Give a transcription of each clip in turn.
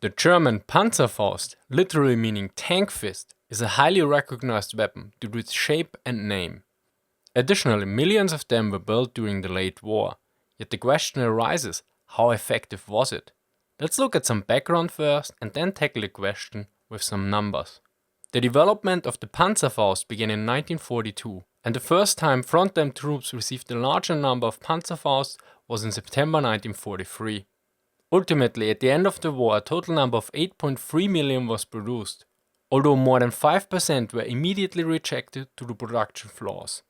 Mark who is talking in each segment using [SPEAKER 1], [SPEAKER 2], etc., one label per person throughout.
[SPEAKER 1] The German Panzerfaust, literally meaning tank fist, is a highly recognized weapon due to its shape and name. Additionally, millions of them were built during the late war. Yet the question arises, how effective was it? Let's look at some background first and then tackle the question with some numbers. The development of the Panzerfaust began in 1942, and the first time front-line troops received a larger number of Panzerfausts was in September 1943. Ultimately, at the end of the war, a total number of 8.3 million was produced, although more than 5% were immediately rejected to the production floors.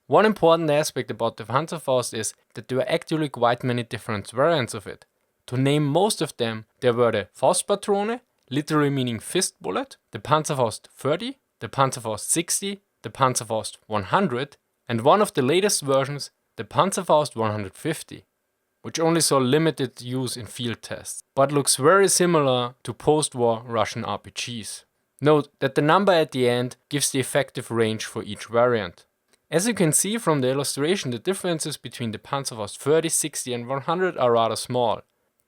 [SPEAKER 1] One important aspect about the Panzerfaust is that there were actually quite many different variants of it. To name most of them, there were the Faustpatrone, literally meaning fist bullet, the Panzerfaust 30, the Panzerfaust 60, the Panzerfaust 100, and one of the latest versions, the Panzerfaust 150, which only saw limited use in field tests, but looks very similar to post-war Russian RPGs. Note that the number at the end gives the effective range for each variant. As you can see from the illustration, the differences between the Panzerfaust 30, 60 and 100 are rather small.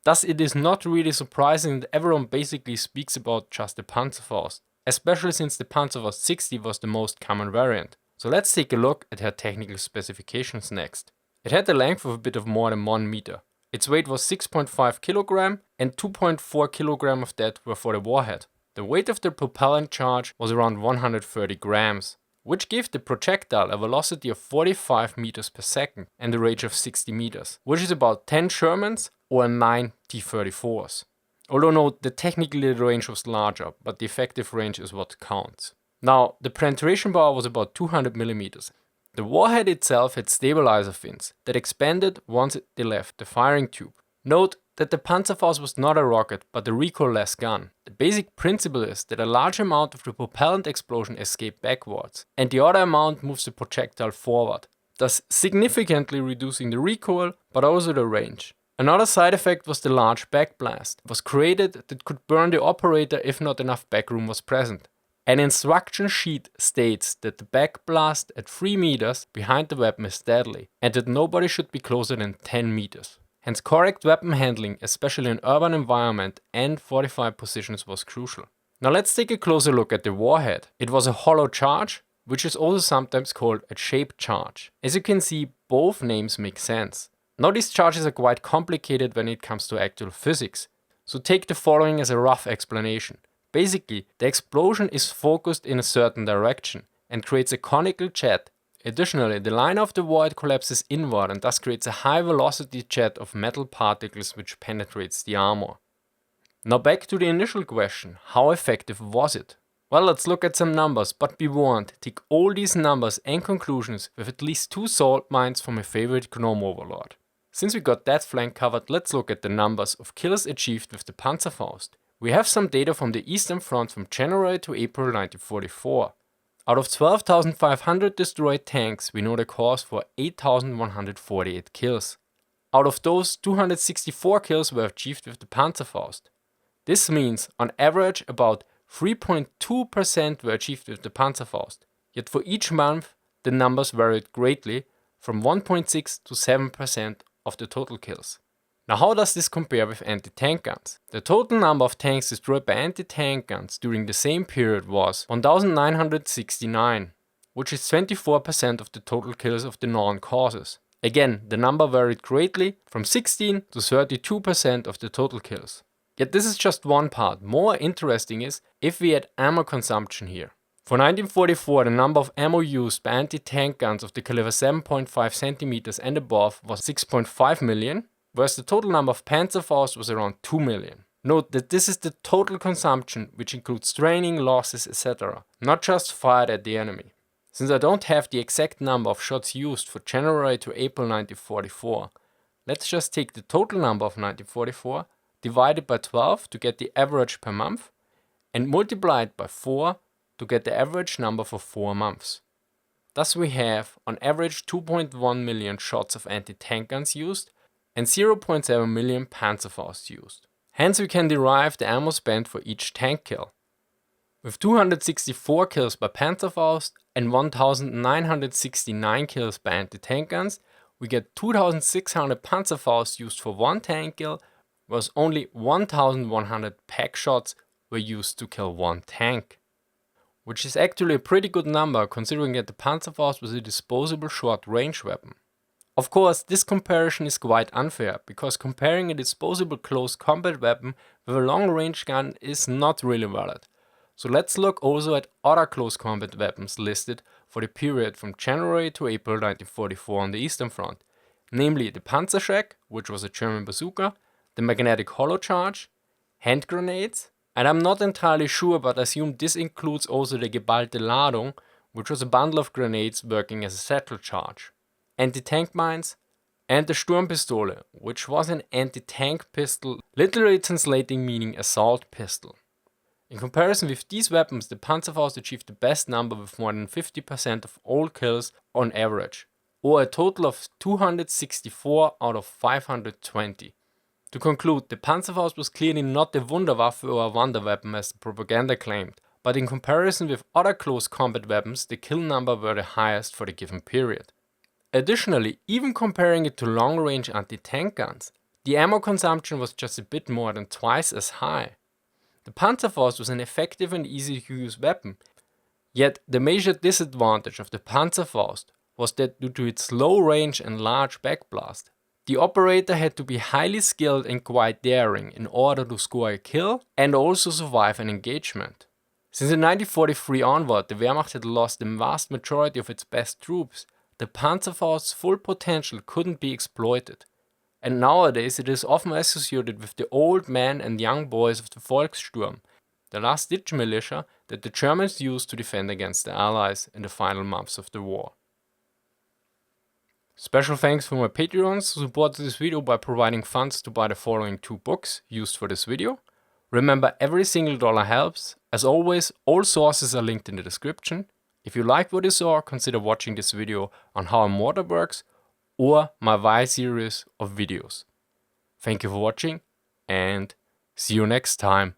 [SPEAKER 1] Thus it is not really surprising that everyone basically speaks about just the Panzerfaust, especially since the Panzerfaust 60 was the most common variant. So let's take a look at her technical specifications next. It had a length of a bit of more than 1 meter. Its weight was 6.5 kg and 2.4 kg of that were for the warhead. The weight of the propellant charge was around 130 grams, which gave the projectile a velocity of 45 meters per second and a range of 60 meters, which is about 10 Shermans or 9 T-34s. Although note, the technically the range was larger, but the effective range is what counts. Now, the penetration power was about 200 millimeters. The warhead itself had stabilizer fins that expanded once they left the firing tube. Note that the Panzerfaust was not a rocket but a recoil-less gun. The basic principle is that a large amount of the propellant explosion escapes backwards and the other amount moves the projectile forward, thus significantly reducing the recoil but also the range. Another side effect was the large backblast. It was created that could burn the operator if not enough backroom was present. An instruction sheet states that the backblast at 3 meters behind the weapon is deadly and that nobody should be closer than 10 meters. Hence correct weapon handling, especially in urban environment and fortified positions, was crucial. Now let's take a closer look at the warhead. It was a hollow charge, which is also sometimes called a shaped charge. As you can see, both names make sense. Now these charges are quite complicated when it comes to actual physics, so take the following as a rough explanation. Basically, the explosion is focused in a certain direction and creates a conical jet. Additionally, the line of the void collapses inward and thus creates a high velocity jet of metal particles which penetrates the armor. Now back to the initial question, how effective was it? Well, let's look at some numbers, but be warned, take all these numbers and conclusions with at least 2 salt mines from my favorite GNOME overlord. Since we got that flank covered, let's look at the numbers of kills achieved with the Panzerfaust. We have some data from the Eastern Front from January to April 1944. Out of 12,500 destroyed tanks, we know the cause for 8,148 kills. Out of those, 264 kills were achieved with the Panzerfaust. This means, on average, about 3.2% were achieved with the Panzerfaust. Yet for each month, the numbers varied greatly, from 1.6 to 7% of the total kills. Now how does this compare with anti-tank guns? The total number of tanks destroyed by anti-tank guns during the same period was 1,969, which is 24% of the total kills of the known causes. Again, the number varied greatly, from 16 to 32% of the total kills. Yet this is just one part. More interesting is if we add ammo consumption here. For 1944, the number of ammo used by anti-tank guns of the caliber 7.5 cm and above was 6.5 million. Whereas the total number of Panzerfaust was around 2 million. Note that this is the total consumption, which includes training, losses, etc., not just fired at the enemy. Since I don't have the exact number of shots used for January to April 1944, let's just take the total number of 1944, divide it by 12 to get the average per month, and multiply it by 4 to get the average number for 4 months. Thus we have, on average, 2.1 million shots of anti-tank guns used, and 0.7 million Panzerfausts used. Hence we can derive the ammo spent for each tank kill. With 264 kills by Panzerfaust and 1,969 kills by anti-tank guns, we get 2,600 Panzerfausts used for 1 tank kill whereas only 1100 pack shots were used to kill one tank. Which is actually a pretty good number considering that the Panzerfaust was a disposable short-range weapon. Of course, this comparison is quite unfair, because comparing a disposable close combat weapon with a long-range gun is not really valid. So let's look also at other close combat weapons listed for the period from January to April 1944 on the Eastern Front, namely the Panzerschreck, which was a German bazooka, the magnetic hollow charge, hand grenades, and I'm not entirely sure, but assume this includes also the geballte Ladung, which was a bundle of grenades working as a satchel charge, anti-tank mines, and the Sturmpistole, which was an anti-tank pistol, literally translating meaning assault pistol. In comparison with these weapons, the Panzerfaust achieved the best number with more than 50% of all kills on average, or a total of 264 out of 520. To conclude, the Panzerfaust was clearly not a Wunderwaffe or a wonder weapon as the propaganda claimed, but in comparison with other close combat weapons, the kill number were the highest for the given period. Additionally, even comparing it to long-range anti-tank guns, the ammo consumption was just a bit more than twice as high. The Panzerfaust was an effective and easy to use weapon, yet the major disadvantage of the Panzerfaust was that due to its low range and large backblast, the operator had to be highly skilled and quite daring in order to score a kill and also survive an engagement. Since in 1943 onward the Wehrmacht had lost the vast majority of its best troops, the Panzerfaust's full potential couldn't be exploited, and nowadays it is often associated with the old men and young boys of the Volkssturm, the last-ditch militia that the Germans used to defend against the Allies in the final months of the war. Special thanks for my Patreons who supported this video by providing funds to buy the following 2 books used for this video. Remember, every single dollar helps. As always, all sources are linked in the description. If you liked what you saw, consider watching this video on how a mortar works or my Y series of videos. Thank you for watching and see you next time.